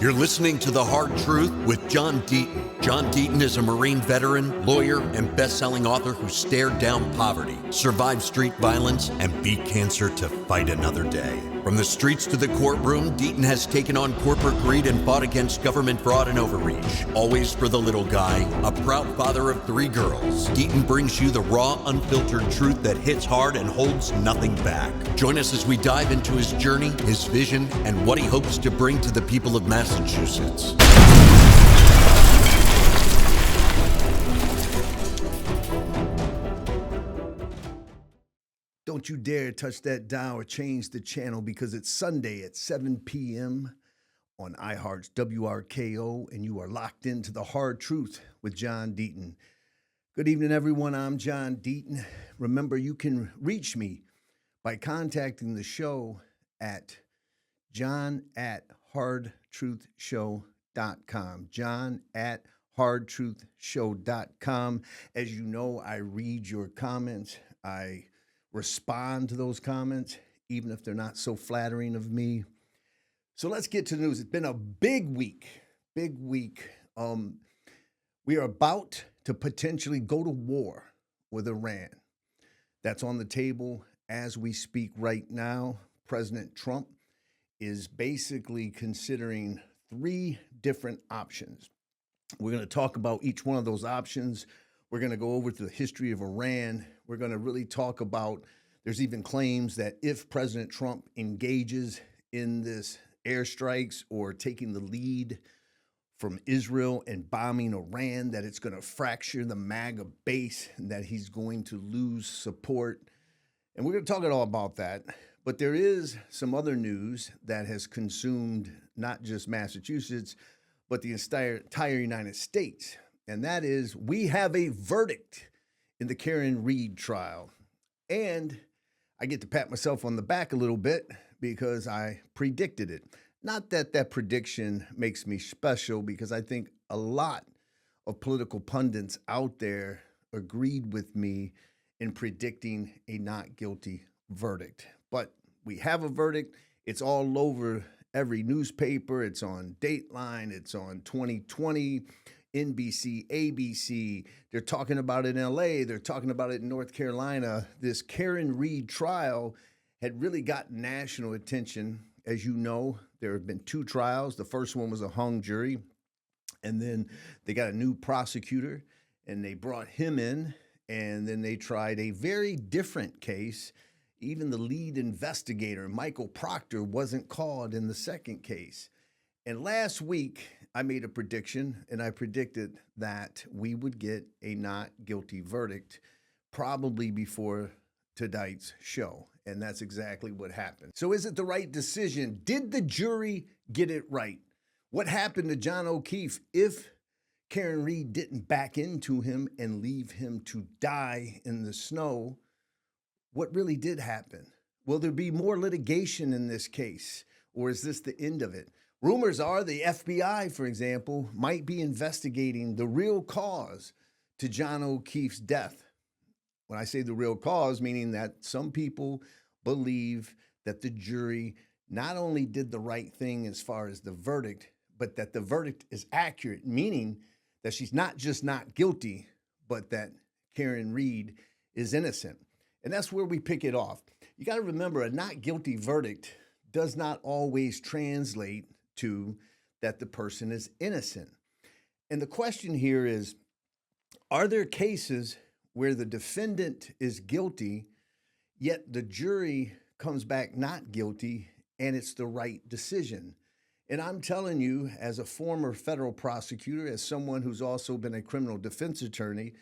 You're listening to The Hard Truth with John Deaton. John Deaton is a Marine veteran, lawyer, and best-selling author who stared down poverty, survived street violence, and beat cancer to fight another day. From the streets to the courtroom, Deaton has taken on corporate greed and fought against government fraud and overreach. Always for the little guy, a proud father of 3 girls, Deaton brings you the raw, unfiltered truth that hits hard and holds nothing back. Join us as we dive into his journey, his vision, and what he hopes to bring to the people of Massachusetts. Don't you dare touch that dial or change the channel, because it's Sunday at 7 p.m. on iHeart's WRKO, and you are locked into The Hard Truth with John Deaton. Good evening, everyone. I'm John Deaton. Remember, you can reach me by contacting the show at john@hardtruthshow.com. john@hardtruthshow.com. As you know, I read your comments. I respond to those comments, even if they're not so flattering of me. So let's get to the news. It's been a big week. We are about to potentially go to war with Iran. That's on the table as we speak right now. President Trump is basically considering 3 different options. We're going to talk about each one of those options. We're going to go over to the history of Iran. We're going to really talk about, there's even claims that if President Trump engages in this airstrikes or taking the lead from Israel and bombing Iran, that it's going to fracture the MAGA base and that he's going to lose support. And we're going to talk all about that. But there is some other news that has consumed not just Massachusetts, but the entire United States. And that is, we have a verdict in the Karen Read trial. And I get to pat myself on the back a little bit because I predicted it. Not that that prediction makes me special, because I think a lot of political pundits out there agreed with me in predicting a not guilty verdict. But we have a verdict. It's all over every newspaper. It's on Dateline. It's on 2020, NBC, ABC. They're talking about it in LA. They're talking about it in North Carolina. This Karen Read trial had really gotten national attention. As you know, there have been 2 trials. The first one was a hung jury, and then they got a new prosecutor, and they brought him in, and then they tried a very different case. Even the lead investigator, Michael Proctor, wasn't called in the second case. And last week, I made a prediction, and I predicted that we would get a not guilty verdict probably before tonight's show. And that's exactly what happened. So is it the right decision? Did the jury get it right? What happened to John O'Keefe if Karen Read didn't back into him and leave him to die in the snow? What really did happen? Will there be more litigation in this case, or is this the end of it? Rumors are the FBI, for example, might be investigating the real cause to John O'Keefe's death. When I say the real cause, meaning that some people believe that the jury not only did the right thing as far as the verdict, but that the verdict is accurate, meaning that she's not just not guilty, but that Karen Read is innocent. And that's where we pick it off. You got to remember, a not guilty verdict does not always translate to that the person is innocent. And the question here is, are there cases where the defendant is guilty, yet the jury comes back not guilty, and it's the right decision? And I'm telling you, as a former federal prosecutor, as someone who's also been a criminal defense attorney,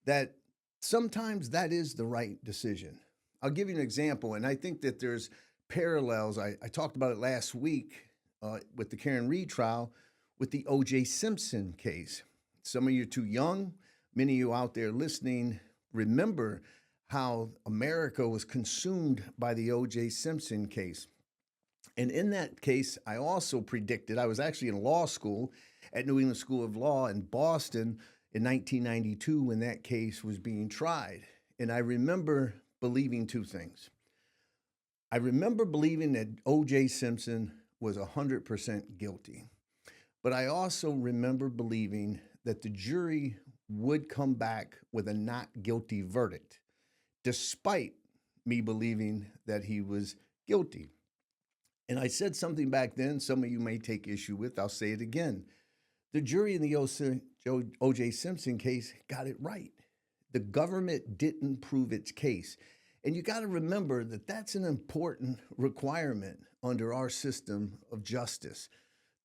that sometimes that is the right decision. I'll give you an example, and I think that there's parallels. I talked about it last week with the Karen Read trial with the O.J. Simpson case. Some of you are too young. Many of you out there listening remember how America was consumed by the O.J. Simpson case. And in that case, I also predicted, I was actually in law school at New England School of Law in Boston in 1992 when that case was being tried. And I remember believing 2 things. I remember believing that O.J. Simpson was 100% guilty. But I also remember believing that the jury would come back with a not guilty verdict, despite me believing that he was guilty. And I said something back then, some of you may take issue with, I'll say it again. The jury in the O.J. Simpson case got it right. The government didn't prove its case. And you got to remember that that's an important requirement under our system of justice.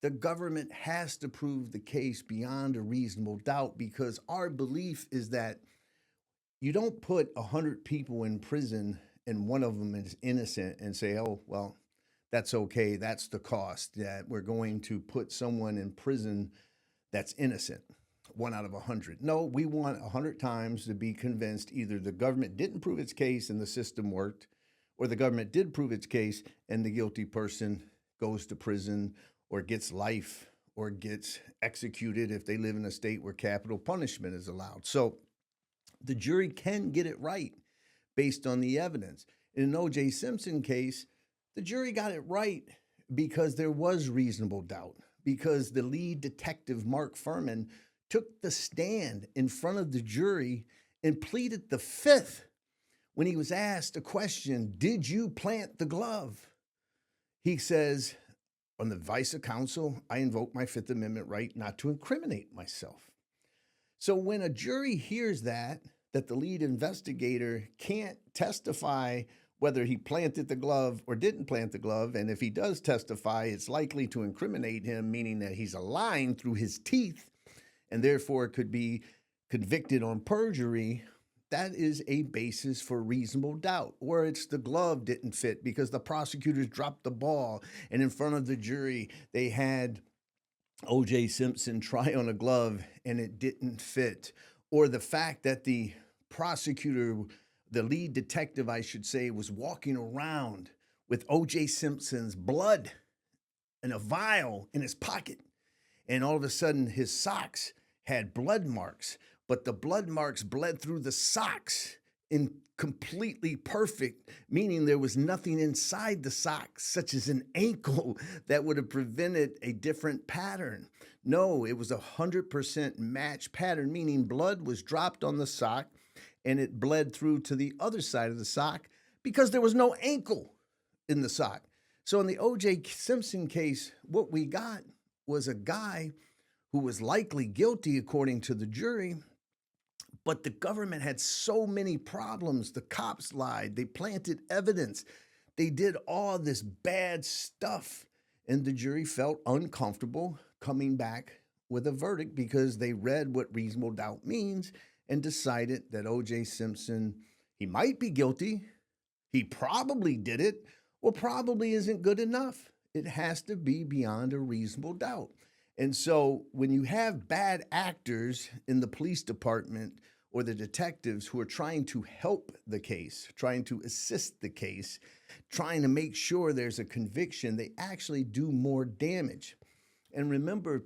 The government has to prove the case beyond a reasonable doubt because our belief is that you don't put 100 people in prison and one of them is innocent and say, oh, well, that's okay. That's the cost that we're going to put someone in prison that's innocent, 1 out of 100. No, we want 100 times to be convinced either the government didn't prove its case and the system worked, or the government did prove its case and the guilty person goes to prison or gets life or gets executed if they live in a state where capital punishment is allowed. So the jury can get it right based on the evidence. In an O.J. Simpson case, the jury got it right because there was reasonable doubt, because the lead detective, Mark Furman, took the stand in front of the jury and pleaded the fifth when he was asked a question, did you plant the glove? He says, on the advice of counsel, I invoke my Fifth Amendment right not to incriminate myself. So when a jury hears that the lead investigator can't testify whether he planted the glove or didn't plant the glove, and if he does testify, it's likely to incriminate him, meaning that he's lying through his teeth and therefore could be convicted on perjury, that is a basis for reasonable doubt. Or it's the glove didn't fit because the prosecutors dropped the ball, and in front of the jury, they had O.J. Simpson try on a glove and it didn't fit. Or the fact that the prosecutor, the lead detective, I should say, was walking around with O.J. Simpson's blood in a vial in his pocket. And all of a sudden, his socks had blood marks, but the blood marks bled through the socks in completely perfect, meaning there was nothing inside the socks, such as an ankle, that would have prevented a different pattern. No, it was 100% match pattern, meaning blood was dropped on the sock and it bled through to the other side of the sock because there was no ankle in the sock. So in the O.J. Simpson case, what we got was a guy who was likely guilty according to the jury, but the government had so many problems. The cops lied. They planted evidence. They did all this bad stuff. And the jury felt uncomfortable coming back with a verdict because they read what reasonable doubt means and decided that O.J. Simpson, he might be guilty. He probably did it. Well, probably isn't good enough. It has to be beyond a reasonable doubt. And so when you have bad actors in the police department or the detectives who are trying to help the case, trying to assist the case, trying to make sure there's a conviction, they actually do more damage. And remember,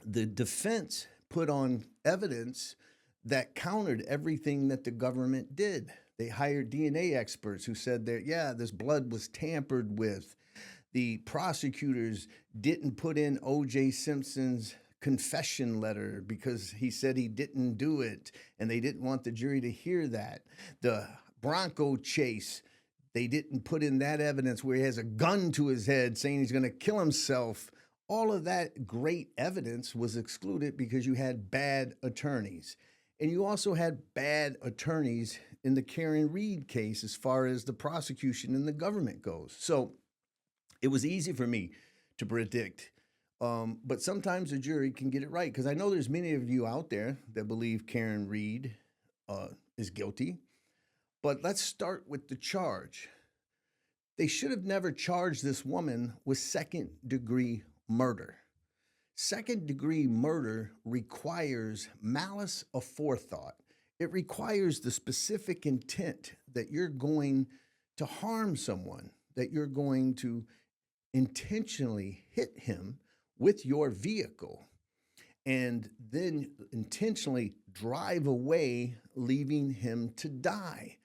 the defense put on evidence that countered everything that the government did. They hired DNA experts who said that, yeah, this blood was tampered with. The prosecutors didn't put in O.J. Simpson's confession letter because he said he didn't do it, and they didn't want the jury to hear that. The Bronco chase, they didn't put in that evidence where he has a gun to his head saying he's going to kill himself. All of that great evidence was excluded because you had bad attorneys. And you also had bad attorneys in the Karen Reed case as far as the prosecution and the government goes. So it was easy for me to predict. But sometimes the jury can get it right, because I know there's many of you out there that believe Karen Reed is guilty. But let's start with the charge. They should have never charged this woman with second-degree murder. Second-degree murder requires malice aforethought. It requires the specific intent that you're going to harm someone, that you're going to intentionally hit him with your vehicle and then intentionally drive away, leaving him to die,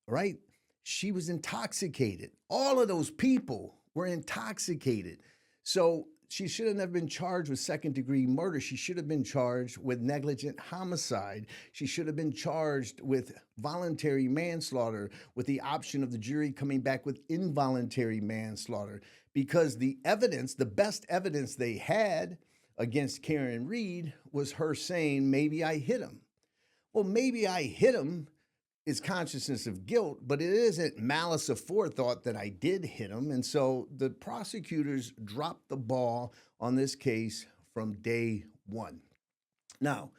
right? She was intoxicated. All of those people were intoxicated. So She should have never been charged with second-degree murder. She should have been charged with negligent homicide. She should have been charged with voluntary manslaughter, with the option of the jury coming back with involuntary manslaughter, because the evidence, the best evidence they had against Karen Reed was her saying, maybe I hit him. Well, maybe I hit him is consciousness of guilt, but it isn't malice aforethought that I did hit him. And so the prosecutors dropped the ball on this case from day one. Now,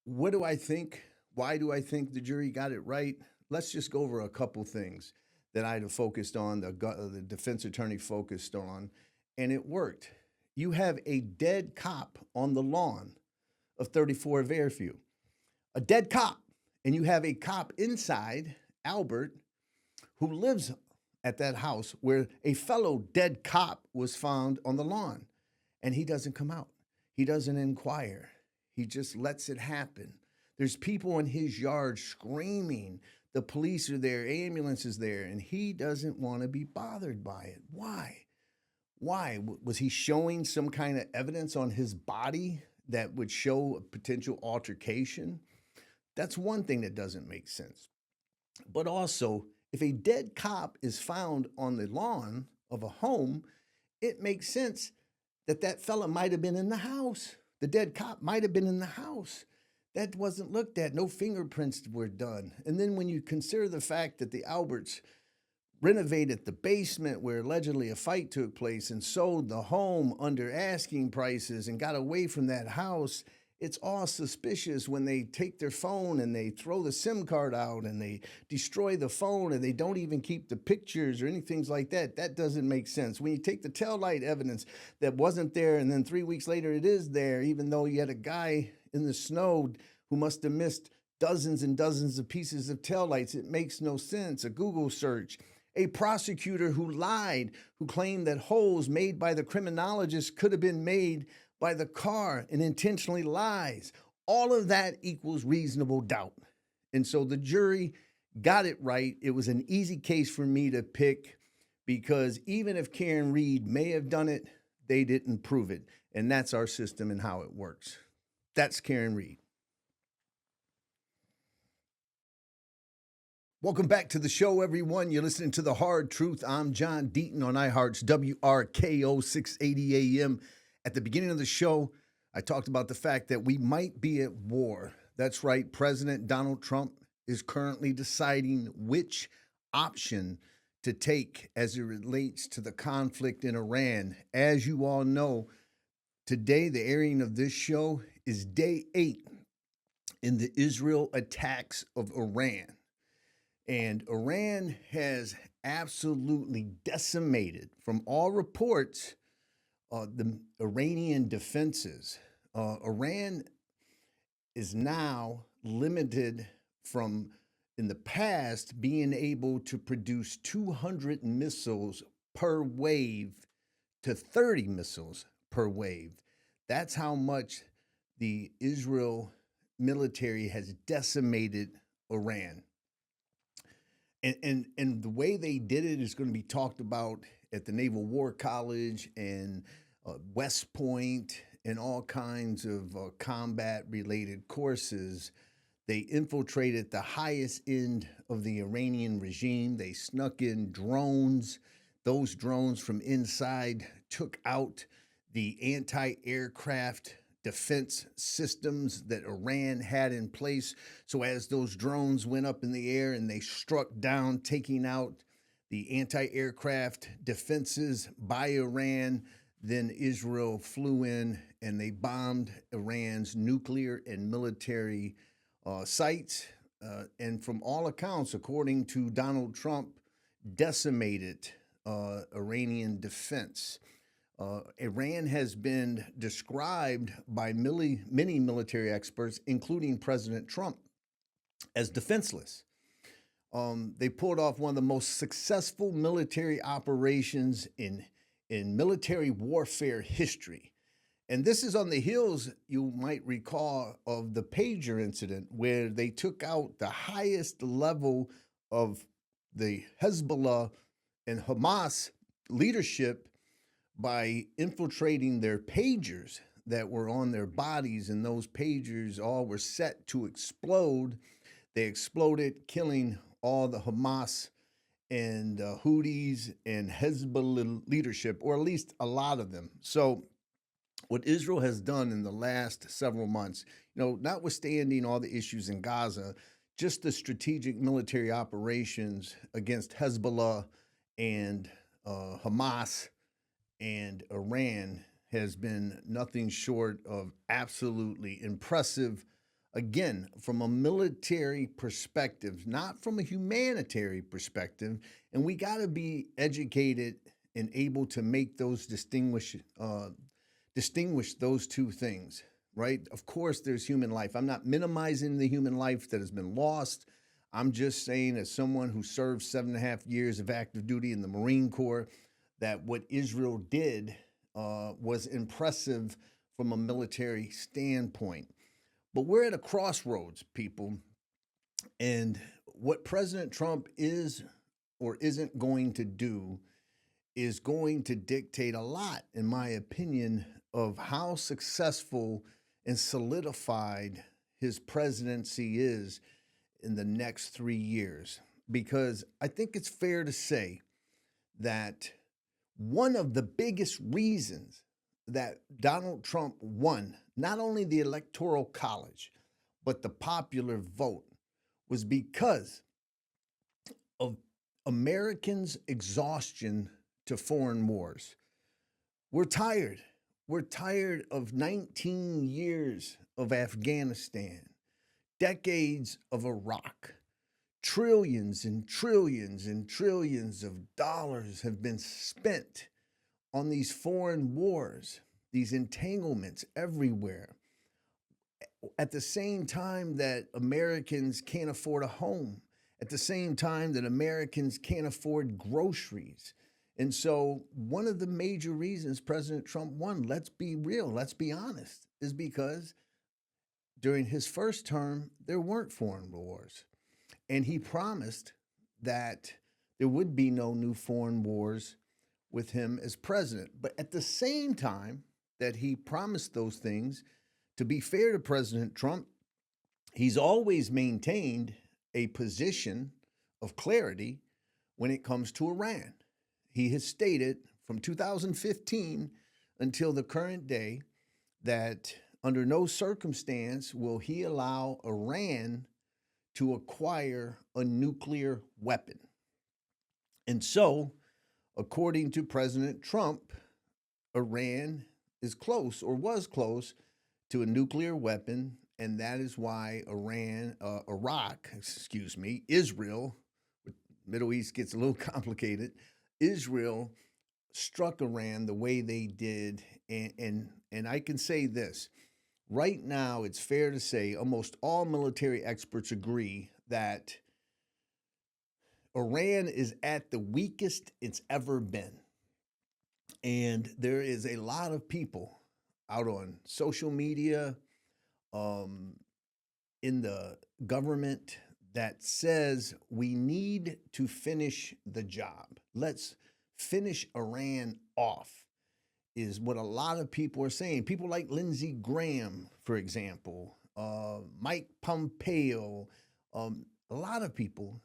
what do I think? Why do I think the jury got it right? Let's just go over a couple things that I'd have focused on, the defense attorney focused on, and it worked. You have a dead cop on the lawn of 34 of Fairview, a dead cop. And you have a cop inside, Albert, who lives at that house where a fellow dead cop was found on the lawn. And he doesn't come out. He doesn't inquire. He just lets it happen. There's people in his yard screaming. The police are there, ambulance is there, and he doesn't want to be bothered by it. Why? Why? Was he showing some kind of evidence on his body that would show a potential altercation? That's one thing that doesn't make sense. But also, if a dead cop is found on the lawn of a home, it makes sense that that fella might have been in the house. The dead cop might have been in the house. That wasn't looked at. No fingerprints were done. And then when you consider the fact that the Alberts renovated the basement where allegedly a fight took place and sold the home under asking prices and got away from that house, it's all suspicious when they take their phone and they throw the SIM card out and they destroy the phone and they don't even keep the pictures or anything like that. That doesn't make sense. When you take the taillight evidence that wasn't there and then 3 weeks later it is there, even though you had a guy in the snow who must have missed dozens and dozens of pieces of taillights, it makes no sense. A Google search. A prosecutor who lied, who claimed that holes made by the criminologist could have been made by the car and intentionally lies. All of that equals reasonable doubt. And so the jury got it right. It was an easy case for me to pick because even if Karen Reed may have done it, they didn't prove it. And that's our system and how it works. That's Karen Reed. Welcome back to the show, everyone. You're listening to The Hard Truth. I'm John Deaton on iHeart's WRKO 680 AM. At the beginning of the show, I talked about the fact that we might be at war. That's right. President Donald Trump is currently deciding which option to take as it relates to the conflict in Iran. As you all know, today, the airing of this show is day 8 in the Israel attacks of Iran. And Iran has absolutely decimated, from all reports, the Iranian defenses. Iran is now limited from, in the past, being able to produce 200 missiles per wave to 30 missiles per wave. That's how much the Israel military has decimated Iran. And the way they did it is going to be talked about at the Naval War College and West Point and all kinds of combat-related courses. They infiltrated the highest end of the Iranian regime. They snuck in drones. Those drones from inside took out the anti-aircraft defense systems that Iran had in place. So as those drones went up in the air and they struck down, taking out the anti-aircraft defenses by Iran, then Israel flew in and they bombed Iran's nuclear and military sites. And from all accounts, according to Donald Trump, decimated Iranian defense. Iran has been described by many military experts, including President Trump, as defenseless. They pulled off one of the most successful military operations in military warfare history. And this is on the heels, you might recall, of the pager incident where they took out the highest level of the Hezbollah and Hamas leadership by infiltrating their pagers that were on their bodies, and those pagers all were set to explode. They exploded, killing all the Hamas and Houthis and Hezbollah leadership, or at least a lot of them. So, what Israel has done in the last several months, notwithstanding all the issues in Gaza, just the strategic military operations against Hezbollah and Hamas and Iran has been nothing short of absolutely impressive. Again, from a military perspective, not from a humanitarian perspective. And we got to be educated and able to make those distinguish those two things, right? Of course, there's human life. I'm not minimizing the human life that has been lost. I'm just saying, as someone who served 7.5 years of active duty in the Marine Corps, that what Israel did was impressive from a military standpoint. But we're at a crossroads, people. And what President Trump is or isn't going to do is going to dictate a lot, in my opinion, of how successful and solidified his presidency is in the next 3 years. Because I think it's fair to say that one of the biggest reasons that Donald Trump won not only the Electoral College, but the popular vote was because of Americans' exhaustion to foreign wars. We're tired. We're tired of 19 years of Afghanistan, decades of Iraq. Trillions and trillions and trillions of dollars have been spent on these foreign wars, these entanglements everywhere. At the same time that Americans can't afford a home, at the same time that Americans can't afford groceries. And so one of the major reasons President Trump won, let's be real, let's be honest, is because during his first term, there weren't foreign wars. And he promised that there would be no new foreign wars with him as president. But at the same time that he promised those things, to be fair to President Trump, he's always maintained a position of clarity when it comes to Iran. He has stated from 2015 until the current day that under no circumstance will he allow Iran to acquire a nuclear weapon. And so, according to President Trump, Iran is close or was close to a nuclear weapon, and that is why Israel, Middle East gets a little complicated. Israel struck Iran the way they did, and I can say this. Right now, it's fair to say almost all military experts agree that Iran is at the weakest it's ever been. And there is a lot of people out on social media, in the government, that says we need to finish the job. Let's finish Iran off, is what a lot of people are saying. People like Lindsey Graham, for example, Mike Pompeo, a lot of people,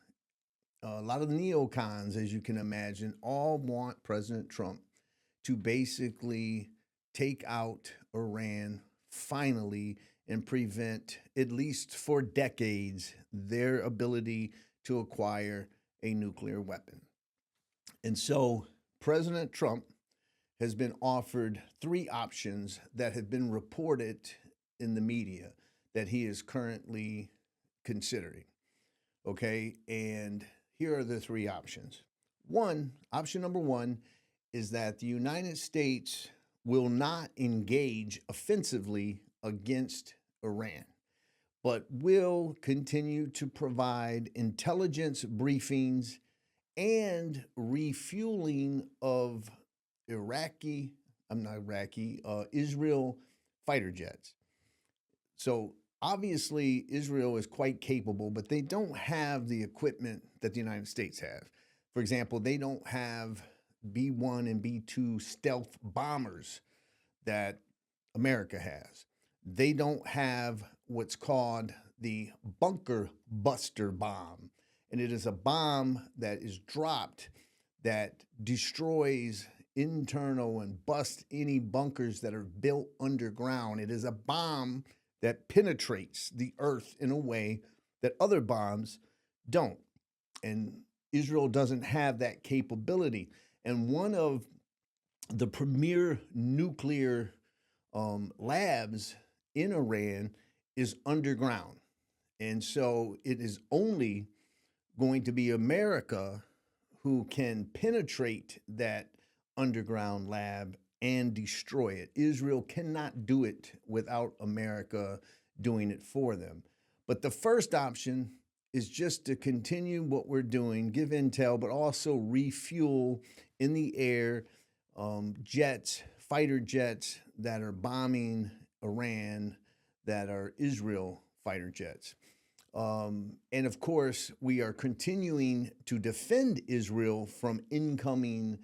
a lot of the neocons, as you can imagine, all want President Trump to basically take out Iran finally and prevent, at least for decades, their ability to acquire a nuclear weapon. And so President Trump has been offered 3 options that have been reported in the media that he is currently considering. Okay, and here are the 3 options. Option number one is that the United States will not engage offensively against Iran, but will continue to provide intelligence briefings and refueling of Israel fighter jets. So obviously Israel is quite capable, but they don't have the equipment that the United States have. For example, they don't have B-1 and B-2 stealth bombers that America has. They don't have what's called the bunker buster bomb. And it is a bomb that is dropped that destroys internal and busts any bunkers that are built underground. It is a bomb that penetrates the earth in a way that other bombs don't. And Israel doesn't have that capability. And one of the premier nuclear labs in Iran is underground. And so it is only going to be America who can penetrate that underground lab and destroy it. Israel cannot do it without America doing it for them. But the first option is just to continue what we're doing, give intel, but also refuel in the air jets, fighter jets that are bombing Iran, that are Israel fighter jets. And of course, we are continuing to defend Israel from incoming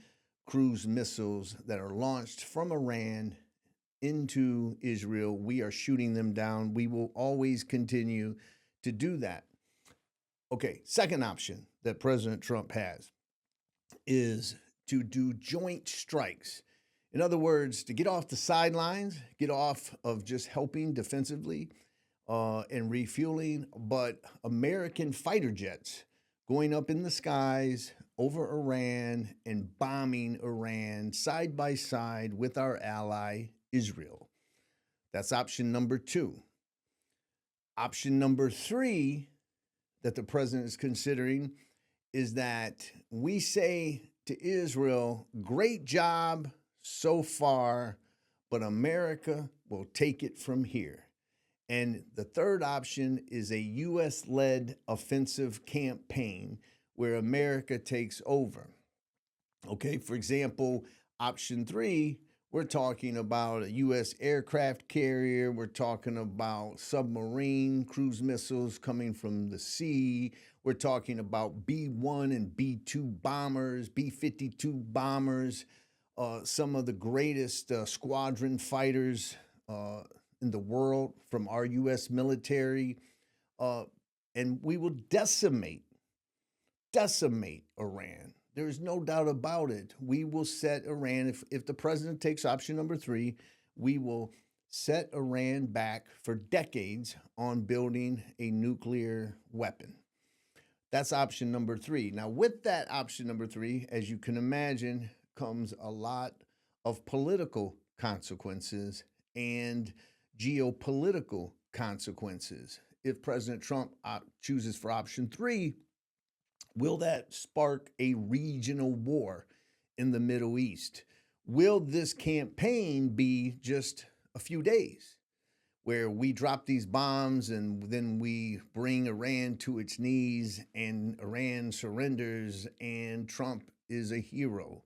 cruise missiles that are launched from Iran into Israel. We are shooting them down. We will always continue to do that. Okay, second option that President Trump has is to do joint strikes. In other words, to get off the sidelines, get off of just helping defensively and refueling, but American fighter jets going up in the skies over Iran and bombing Iran side by side with our ally, Israel. That's option number 2. Option number 3 that the president is considering is that we say to Israel, great job so far, but America will take it from here. And the third option is a U.S.-led offensive campaign where America takes over. Okay, for example, option 3, we're talking about a U.S. aircraft carrier. We're talking about submarine cruise missiles coming from the sea. We're talking about B-1 and B-2 bombers, B-52 bombers, some of the greatest squadron fighters in the world from our U.S. military. And we will decimate Iran. There's no doubt about it. We will set Iran, if the president takes option number 3, we will set Iran back for decades on building a nuclear weapon. That's option number 3. Now, with that option number 3, as you can imagine, comes a lot of political consequences and geopolitical consequences. If President Trump chooses for option 3, will that spark a regional war in the Middle East? Will this campaign be just a few days where we drop these bombs and then we bring Iran to its knees and Iran surrenders and Trump is a hero,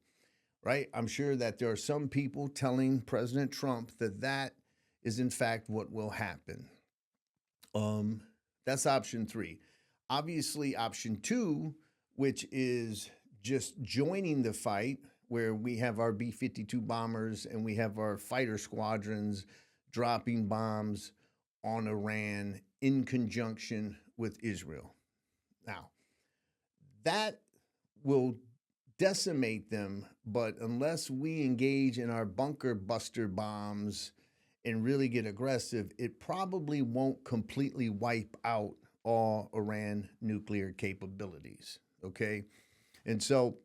right? I'm sure that there are some people telling President Trump that that is in fact what will happen. That's option 3. Obviously, option 2, which is just joining the fight, where we have our B-52 bombers and we have our fighter squadrons dropping bombs on Iran in conjunction with Israel. Now, that will decimate them, but unless we engage in our bunker buster bombs and really get aggressive, it probably won't completely wipe out all Iran nuclear capabilities, okay? And so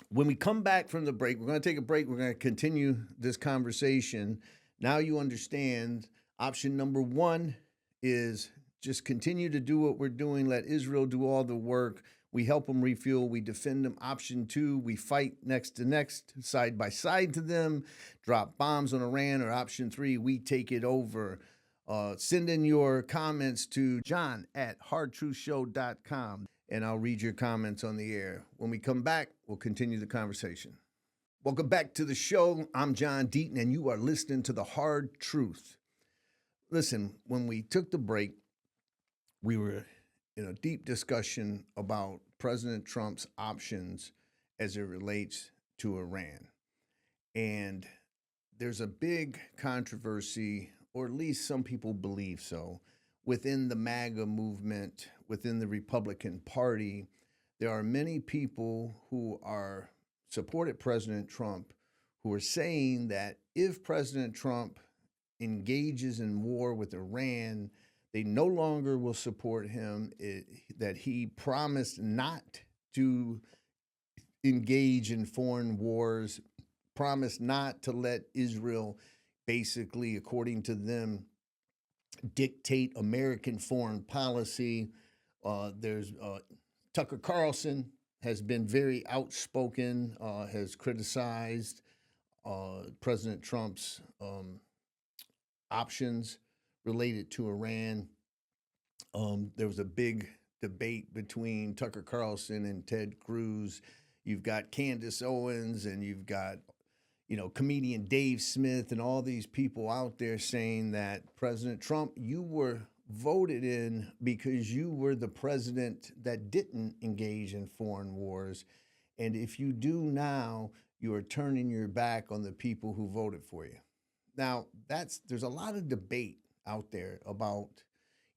when we come back from the break, we're going to take a break. We're going to continue this conversation. Now you understand option number 1 is just continue to do what we're doing. Let Israel do all the work. We help them refuel. We defend them. Option 2, we fight next to next, side by side to them, drop bombs on Iran. Or option 3, we take it over. Send in your comments to john@hardtruthshow.com, and I'll read your comments on the air. When we come back, we'll continue the conversation. Welcome back to the show. I'm John Deaton, and you are listening to The Hard Truth. Listen, when we took the break, we were in a deep discussion about President Trump's options as it relates to Iran. And there's a big controversy, or at least some people believe so, within the MAGA movement, within the Republican Party. There are many people who are supported President Trump who are saying that if President Trump engages in war with Iran, they no longer will support him, that he promised not to engage in foreign wars, promised not to let Israel, basically, according to them, dictate American foreign policy. There's Tucker Carlson has been very outspoken, has criticized President Trump's options related to Iran. There was a big debate between Tucker Carlson and Ted Cruz. You've got Candace Owens, and you've got, comedian Dave Smith, and all these people out there saying that President Trump, you were voted in because you were the president that didn't engage in foreign wars. And if you do now, you are turning your back on the people who voted for you. Now, there's a lot of debate out there about,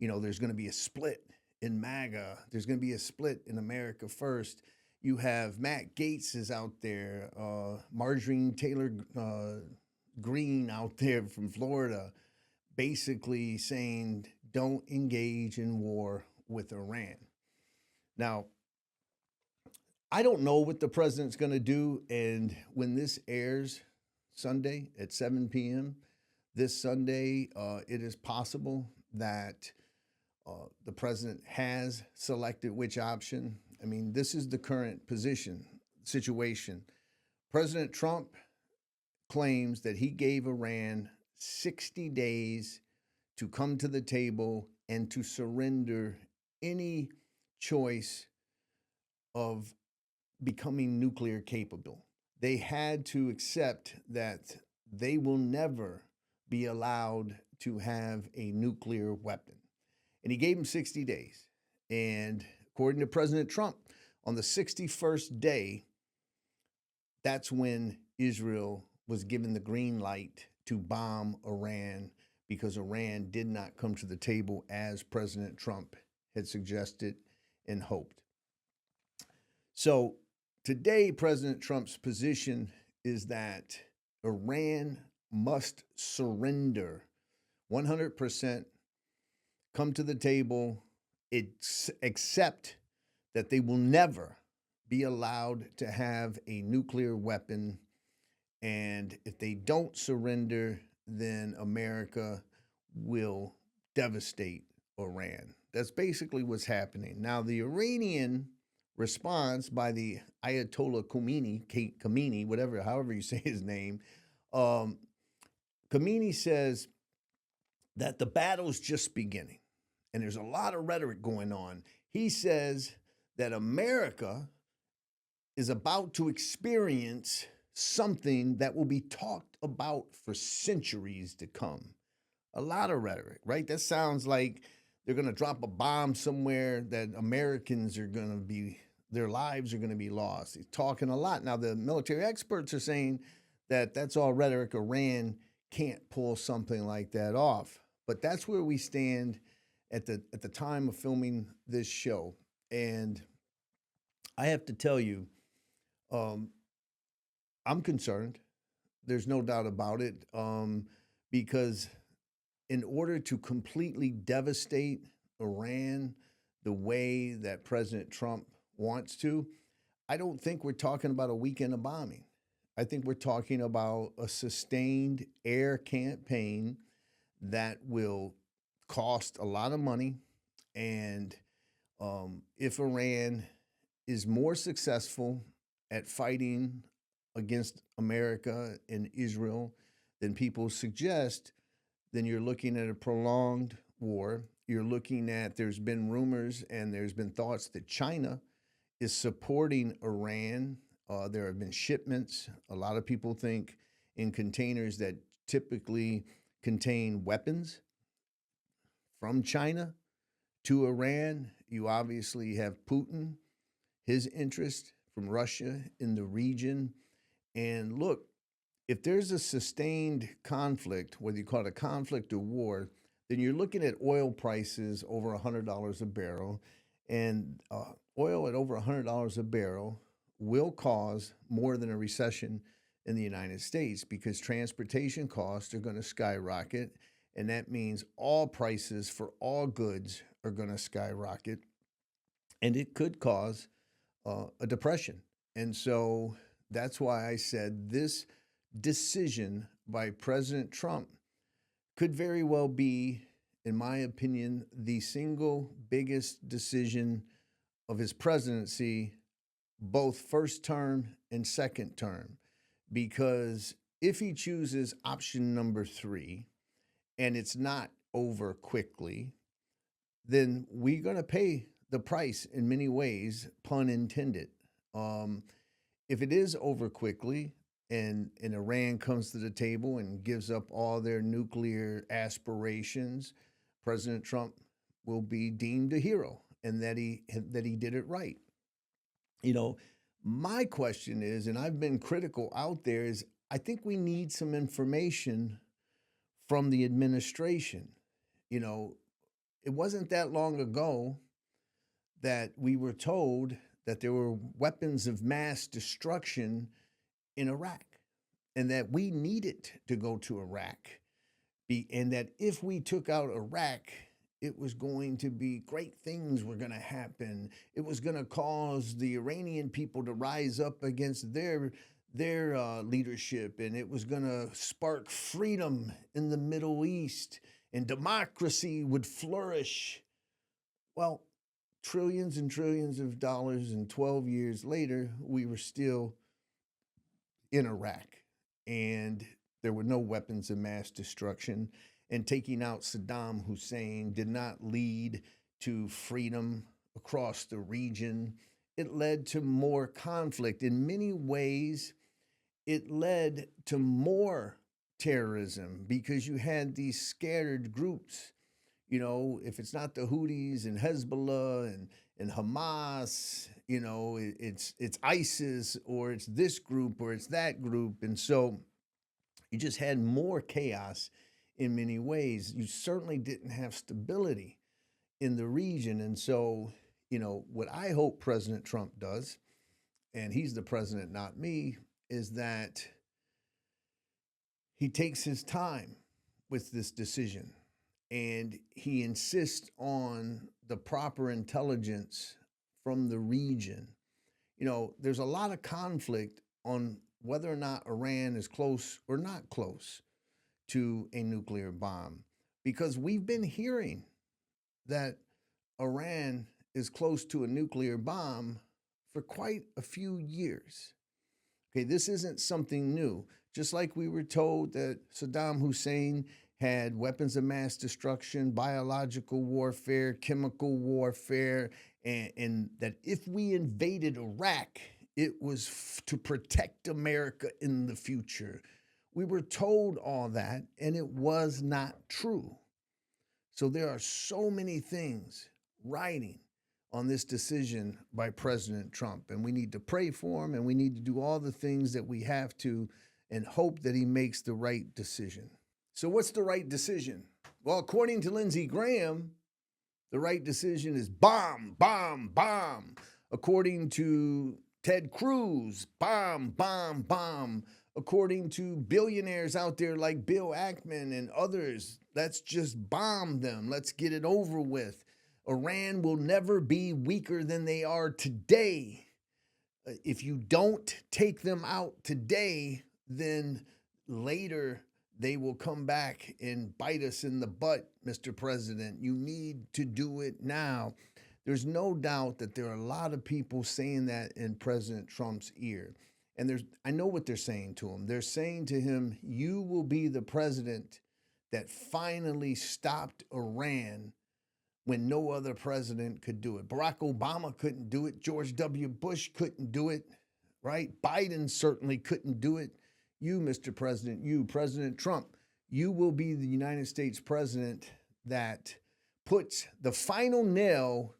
there's going to be a split in MAGA. There's going to be a split in America First. You have Matt Gaetz is out there, Marjorie Taylor Greene out there from Florida, basically saying don't engage in war with Iran. Now, I don't know what the president's going to do, and when this airs Sunday at 7 p.m., this Sunday, it is possible that the president has selected which option. I mean, this is the current situation. President Trump claims that he gave Iran 60 days to come to the table and to surrender any choice of becoming nuclear capable. They had to accept that they will never be allowed to have a nuclear weapon. And he gave them 60 days. And according to President Trump, on the 61st day, that's when Israel was given the green light to bomb Iran, because Iran did not come to the table as President Trump had suggested and hoped. So today, President Trump's position is that Iran must surrender 100%, come to the table, accept that they will never be allowed to have a nuclear weapon. And if they don't surrender, then America will devastate Iran. That's basically what's happening. Now, the Iranian response by the Ayatollah Khomeini, however you say his name, Khomeini says that the battle's just beginning, and there's a lot of rhetoric going on. He says that America is about to experience something that will be talked about for centuries to come. A lot of rhetoric, right? That sounds like they're going to drop a bomb somewhere that Americans are going to be, their lives are going to be lost. He's talking a lot. Now, the military experts are saying that that's all rhetoric. Iran can't pull something like that off. But that's where we stand at the time of filming this show. And I have to tell you, I'm concerned. There's no doubt about it, because in order to completely devastate Iran the way that President Trump wants to, I don't think we're talking about a weekend of bombing. I think we're talking about a sustained air campaign that will cost a lot of money. And if Iran is more successful at fighting against America and Israel than people suggest, then you're looking at a prolonged war. You're looking at, there's been rumors and there's been thoughts that China is supporting Iran. There have been shipments, a lot of people think, in containers that typically contain weapons from China to Iran. You obviously have Putin, his interest from Russia in the region. And look, if there's a sustained conflict, whether you call it a conflict or war, then you're looking at oil prices over $100 a barrel. And oil at over $100 a barrel will cause more than a recession in the United States because transportation costs are going to skyrocket. And that means all prices for all goods are going to skyrocket. And it could cause a depression. And so that's why I said this decision by President Trump could very well be, in my opinion, the single biggest decision of his presidency, both first term and second term. Because if he chooses option number 3 and it's not over quickly, then we're going to pay the price in many ways, pun intended. Um, if it is over quickly and Iran comes to the table and gives up all their nuclear aspirations, President Trump will be deemed a hero and that he did it right. You know, my question is, and I've been critical out there, is I think we need some information from the administration. You know, it wasn't that long ago that we were told that there were weapons of mass destruction in Iraq and that we needed to go to Iraq. And that if we took out Iraq, it was going to be great things were going to happen. It was going to cause the Iranian people to rise up against their leadership, and it was going to spark freedom in the Middle East, and democracy would flourish. Well, trillions and trillions of dollars, and 12 years later, we were still in Iraq, and there were no weapons of mass destruction. And taking out Saddam Hussein did not lead to freedom across the region. It led to more conflict. In many ways, it led to more terrorism because you had these scattered groups. You know, if it's not the Houthis and Hezbollah and Hamas, you know, it's ISIS or it's this group or it's that group. And so you just had more chaos in many ways. You certainly didn't have stability in the region. And so, you know, what I hope President Trump does, and he's the president, not me, is that he takes his time with this decision and he insists on the proper intelligence from the region. You know, there's a lot of conflict on whether or not Iran is close or not close to a nuclear bomb, because we've been hearing that Iran is close to a nuclear bomb for quite a few years. Okay, this isn't something new. Just like we were told that Saddam Hussein had weapons of mass destruction, biological warfare, chemical warfare, and that if we invaded Iraq, it was to protect America in the future. We were told all that, and it was not true. So there are so many things riding on this decision by President Trump, and we need to pray for him, and we need to do all the things that we have to and hope that he makes the right decision. So what's the right decision? Well, according to Lindsey Graham, the right decision is bomb, bomb, bomb. According to Ted Cruz, bomb, bomb, bomb. According to billionaires out there like Bill Ackman and others, let's just bomb them. Let's get it over with. Iran will never be weaker than they are today. If you don't take them out today, then later they will come back and bite us in the butt, Mr. President. You need to do it now. There's no doubt that there are a lot of people saying that in President Trump's ear. And I know what they're saying to him. They're saying to him, you will be the president that finally stopped Iran when no other president could do it. Barack Obama couldn't do it. George W. Bush couldn't do it, right? Biden certainly couldn't do it. You, Mr. President, you, President Trump, you will be the United States president that puts the final nail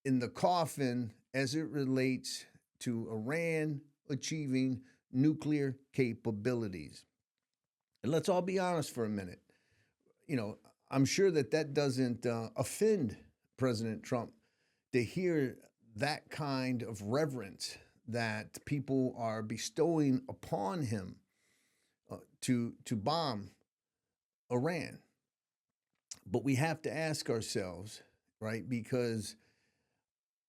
in the coffin as it relates to Iran achieving nuclear capabilities. And let's all be honest for a minute. You know, I'm sure that doesn't offend President Trump to hear that kind of reverence that people are bestowing upon him to bomb Iran. But we have to ask ourselves, right? Because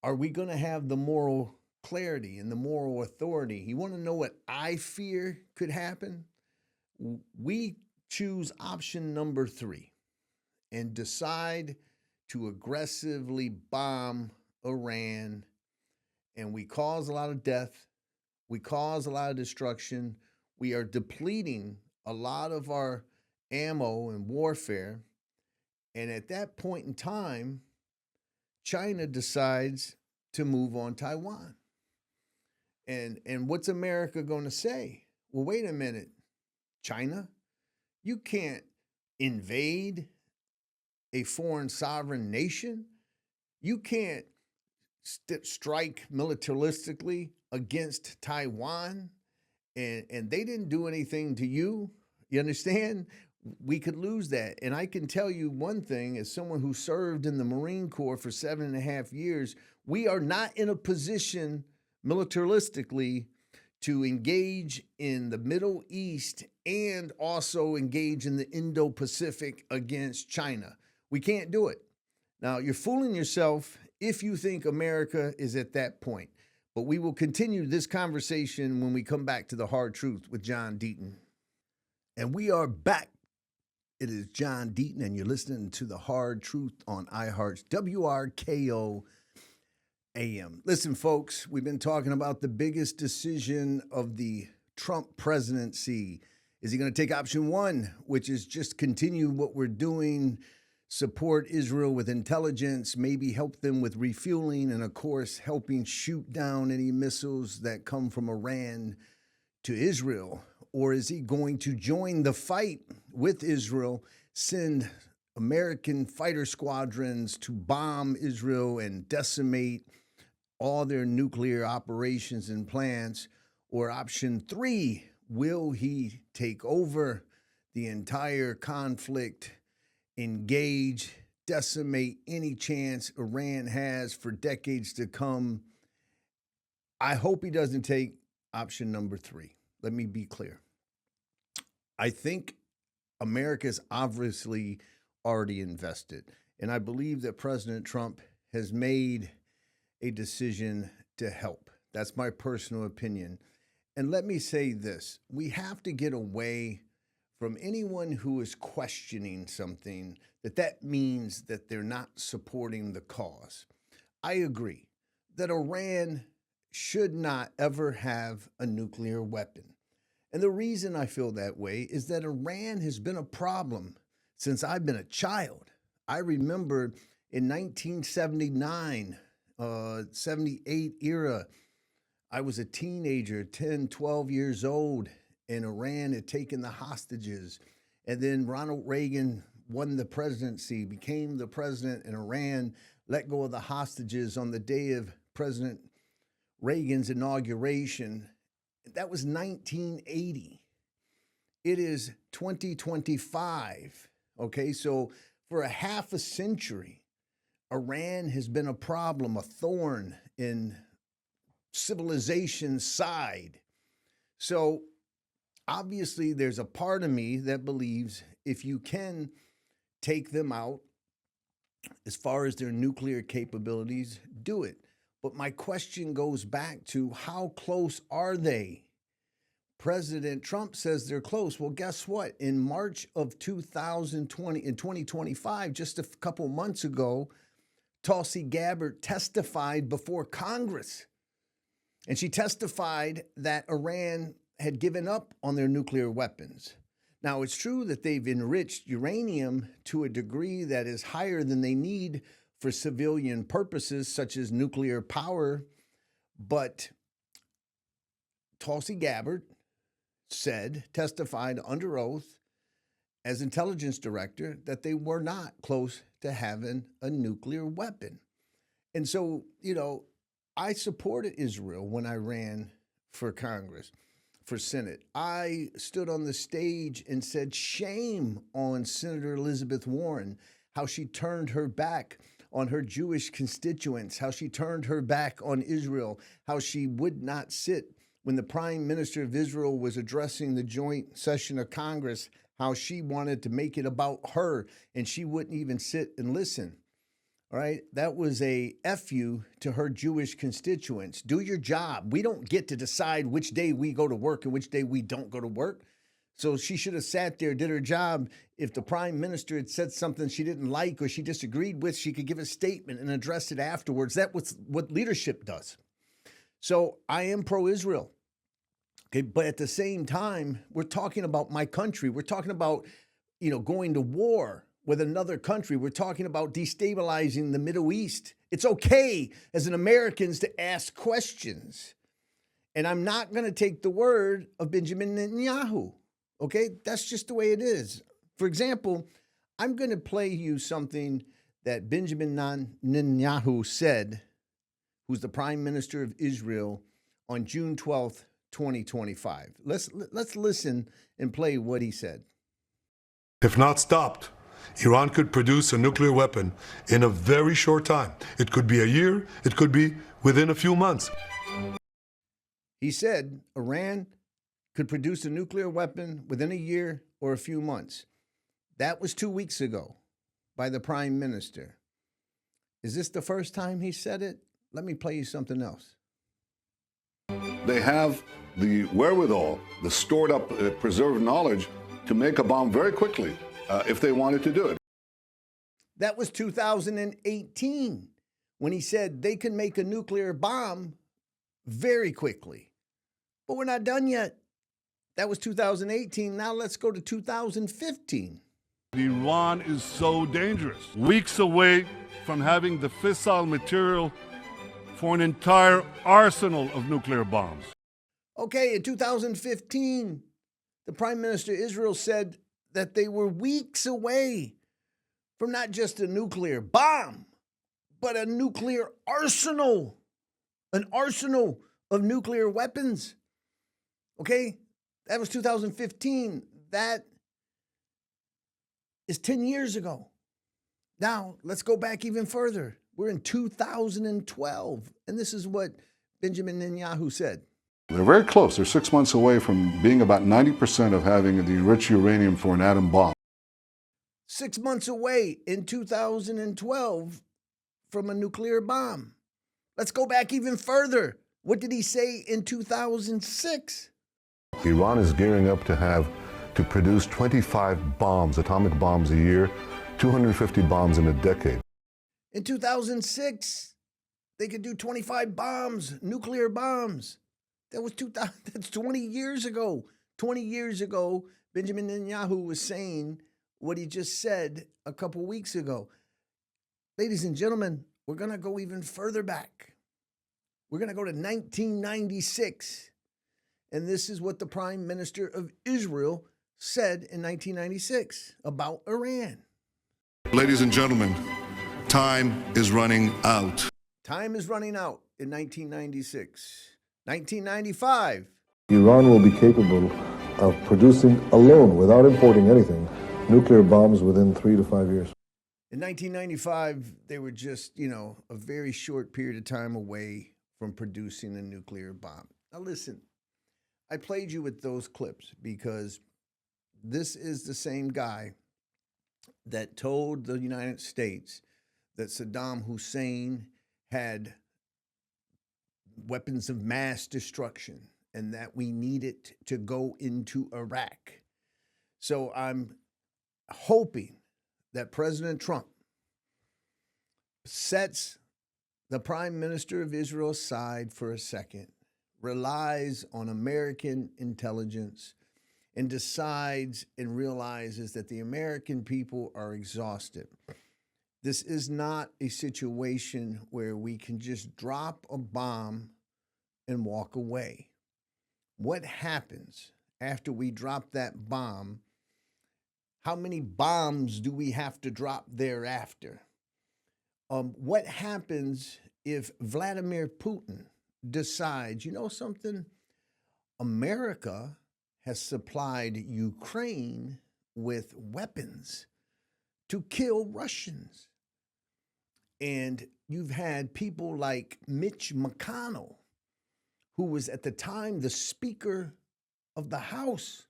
are we going to have the moral clarity and the moral authority? You want to know what I fear could happen? We choose option number 3 and decide to aggressively bomb Iran, and we cause a lot of death, we cause a lot of destruction, we are depleting a lot of our ammo and warfare, and at that point in time, China decides to move on Taiwan. And what's America going to say? Well, wait a minute, China, you can't invade a foreign sovereign nation. You can't strike militaristically against Taiwan, and they didn't do anything to you. You understand? We could lose that. And I can tell you one thing, as someone who served in the Marine Corps for 7.5 years, we are not in a position militaristically to engage in the Middle East and also engage in the Indo-Pacific against China. We can't do it. Now, you're fooling yourself if you think America is at that point. But we will continue this conversation when we come back to The Hard Truth with John Deaton. And we are back. It is John Deaton, and you're listening to The Hard Truth on iHeart's WRKO AM. Listen, folks, we've been talking about the biggest decision of the Trump presidency. Is he going to take option 1, which is just continue what we're doing, support Israel with intelligence, maybe help them with refueling, and of course, helping shoot down any missiles that come from Iran to Israel? Or is he going to join the fight with Israel, send American fighter squadrons to bomb Israel and decimate all their nuclear operations and plants? Or option 3, will he take over the entire conflict, engage, decimate any chance Iran has for decades to come? I hope he doesn't take option number 3. Let me be clear. I think America's obviously already invested, and I believe that President Trump has made a decision to help. That's my personal opinion. And let me say this, we have to get away from anyone who is questioning something that means that they're not supporting the cause. I agree that Iran should not ever have a nuclear weapon. And the reason I feel that way is that Iran has been a problem since I've been a child. I remember in 1979, 78 era, I was a teenager, 10, 12 years old, and Iran had taken the hostages. And then Ronald Reagan won the presidency, became the president, and Iran let go of the hostages on the day of President Reagan's inauguration. That was 1980. It is 2025. Okay, so for a half a century, Iran has been a problem, a thorn in civilization's side. So obviously, there's a part of me that believes if you can take them out as far as their nuclear capabilities, do it. But my question goes back to how close are they? President Trump says they're close. Well, guess what? In March of 2025, just a couple months ago, Tulsi Gabbard testified before Congress. And she testified that Iran had given up on their nuclear weapons. Now, it's true that they've enriched uranium to a degree that is higher than they need for civilian purposes, such as nuclear power. But Tulsi Gabbard testified under oath as intelligence director that they were not close to having a nuclear weapon. And so, I supported Israel when I ran for Congress. for Senate. I stood on the stage and said, shame on Senator Elizabeth Warren, how she turned her back on her Jewish constituents, how she turned her back on Israel, how she would not sit when the Prime Minister of Israel was addressing the joint session of Congress, how she wanted to make it about her and she wouldn't even sit and listen. All right, that was a FU to her Jewish constituents. Do your job. We don't get to decide which day we go to work and which day we don't go to work. So she should have sat there, did her job. If the prime minister had said something she didn't like or she disagreed with, she could give a statement and address it afterwards. That was what leadership does. So I am pro-Israel. Okay, but at the same time, we're talking about my country. We're talking about, going to war with another country. We're talking about destabilizing the Middle East. It's okay as an Americans to ask questions. And I'm not going to take the word of Benjamin Netanyahu. Okay, that's just the way it is. For example, I'm going to play you something that Benjamin Netanyahu said, who's the prime minister of Israel, on June 12th, 2025. Let's listen and play what he said. If not stopped, Iran could produce a nuclear weapon in a very short time. It could be a year, it could be within a few months. He said Iran could produce a nuclear weapon within a year or a few months. That was 2 weeks ago by the prime minister. Is this the first time he said it? Let me play you something else. They have the wherewithal, the stored up, preserved knowledge to make a bomb very quickly if they wanted to do it. That was 2018 when he said they can make a nuclear bomb very quickly. But we're not done yet. That was 2018. Now let's go to 2015. Iran is so dangerous. Weeks away from having the fissile material for an entire arsenal of nuclear bombs. Okay, in 2015, the Prime Minister of Israel said that they were weeks away from not just a nuclear bomb, but a nuclear arsenal, an arsenal of nuclear weapons. Okay, that was 2015. That is 10 years ago. Now, let's go back even further. We're in 2012, and this is what Benjamin Netanyahu said. They're very close. They're 6 months away from being about 90% of having the enriched uranium for an atom bomb. 6 months away in 2012 from a nuclear bomb. Let's go back even further. What did he say in 2006? Iran is gearing up to produce 25 bombs, atomic bombs a year, 250 bombs in a decade. In 2006, they could do 25 bombs, nuclear bombs. That's 20 years ago. 20 years ago, Benjamin Netanyahu was saying what he just said a couple weeks ago. Ladies and gentlemen, we're going to go even further back. We're going to go to 1996. And this is what the Prime Minister of Israel said in 1996 about Iran. Ladies and gentlemen, time is running out. Time is running out in 1996. 1995. Iran will be capable of producing alone, without importing anything, nuclear bombs within 3 to 5 years. In 1995, they were just, a very short period of time away from producing a nuclear bomb. Now listen, I played you with those clips because this is the same guy that told the United States that Saddam Hussein had weapons of mass destruction and that we needed to go into Iraq. So I'm hoping that President Trump sets the Prime Minister of Israel aside for a second, relies on American intelligence, and decides and realizes that the American people are exhausted. This is not a situation where we can just drop a bomb and walk away. What happens after we drop that bomb? How many bombs do we have to drop thereafter? What happens if Vladimir Putin decides, you know something? America has supplied Ukraine with weapons to kill Russians. And you've had people like Mitch McConnell, who was at the time the Speaker of the House.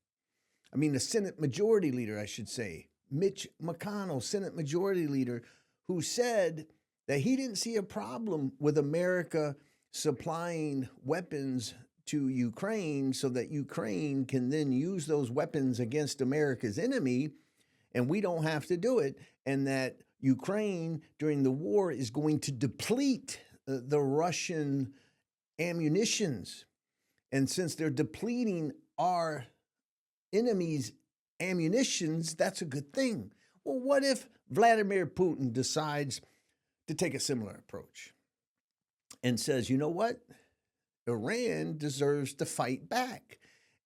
The Senate Majority Leader, I should say. Mitch McConnell, Senate Majority Leader, who said that he didn't see a problem with America supplying weapons to Ukraine so that Ukraine can then use those weapons against America's enemy, and we don't have to do it, and that Ukraine during the war is going to deplete the Russian ammunitions. And since they're depleting our enemies' ammunitions, that's a good thing. Well, what if Vladimir Putin decides to take a similar approach and says, you know what? Iran deserves to fight back,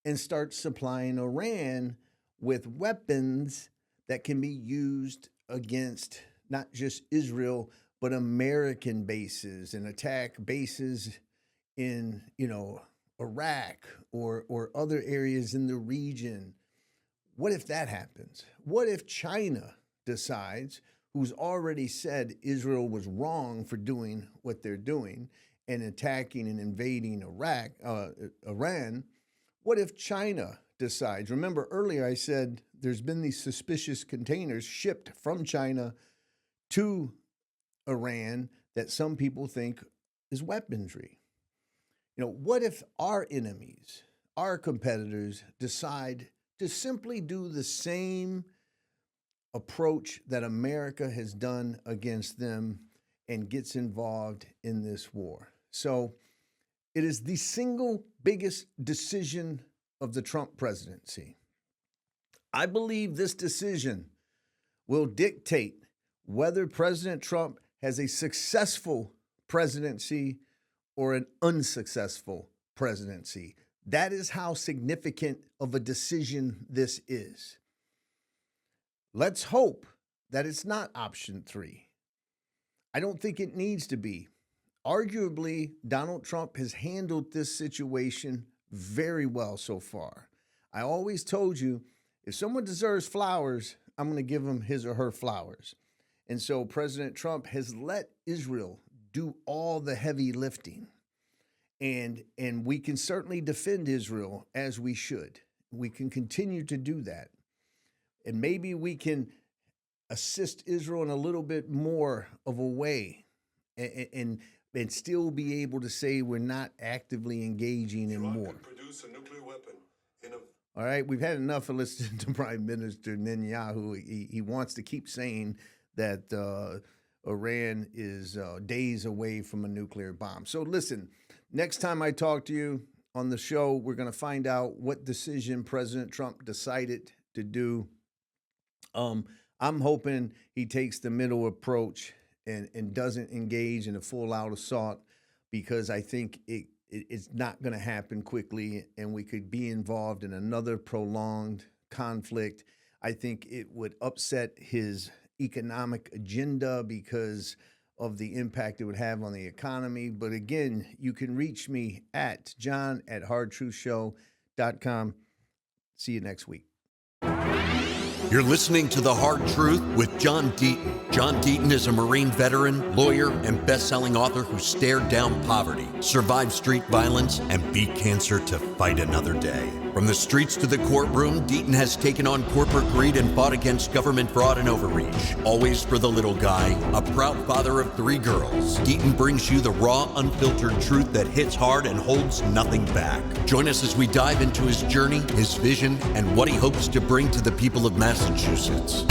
and start supplying Iran with weapons that can be used against not just Israel, but American bases, and attack bases in, Iraq or other areas in the region. What if that happens? What if China decides, who's already said Israel was wrong for doing what they're doing and attacking and invading Iran? What if China decides? Remember earlier I said there's been these suspicious containers shipped from China to Iran that some people think is weaponry. What if our enemies, our competitors, decide to simply do the same approach that America has done against them and gets involved in this war? So it is the single biggest decision of the Trump presidency. I believe this decision will dictate whether President Trump has a successful presidency or an unsuccessful presidency. That is how significant of a decision this is. Let's hope that it's not option 3. I don't think it needs to be. Arguably, Donald Trump has handled this situation very well so far. I always told you, if someone deserves flowers, I'm going to give him his or her flowers. And so President Trump has let Israel do all the heavy lifting. And we can certainly defend Israel as we should. We can continue to do that. And maybe we can assist Israel in a little bit more of a way and still be able to say we're not actively engaging in Iran war. could produce a nuclear weapon in a... All right, we've had enough of listening to Prime Minister Netanyahu. He wants to keep saying that Iran is days away from a nuclear bomb. So listen, next time I talk to you on the show, we're going to find out what decision President Trump decided to do. I'm hoping he takes the middle approach and doesn't engage in a full-out assault, because I think it's not going to happen quickly, and we could be involved in another prolonged conflict. I think it would upset his economic agenda because of the impact it would have on the economy. But again, you can reach me at john@hardtruthshow.com. See you next week. You're listening to The Hard Truth with John Deaton. John Deaton is a Marine veteran, lawyer, and best-selling author who stared down poverty, survived street violence, and beat cancer to fight another day. From the streets to the courtroom, Deaton has taken on corporate greed and fought against government fraud and overreach. Always for the little guy, a proud father of 3 girls, Deaton brings you the raw, unfiltered truth that hits hard and holds nothing back. Join us as we dive into his journey, his vision, and what he hopes to bring to the people of Massachusetts.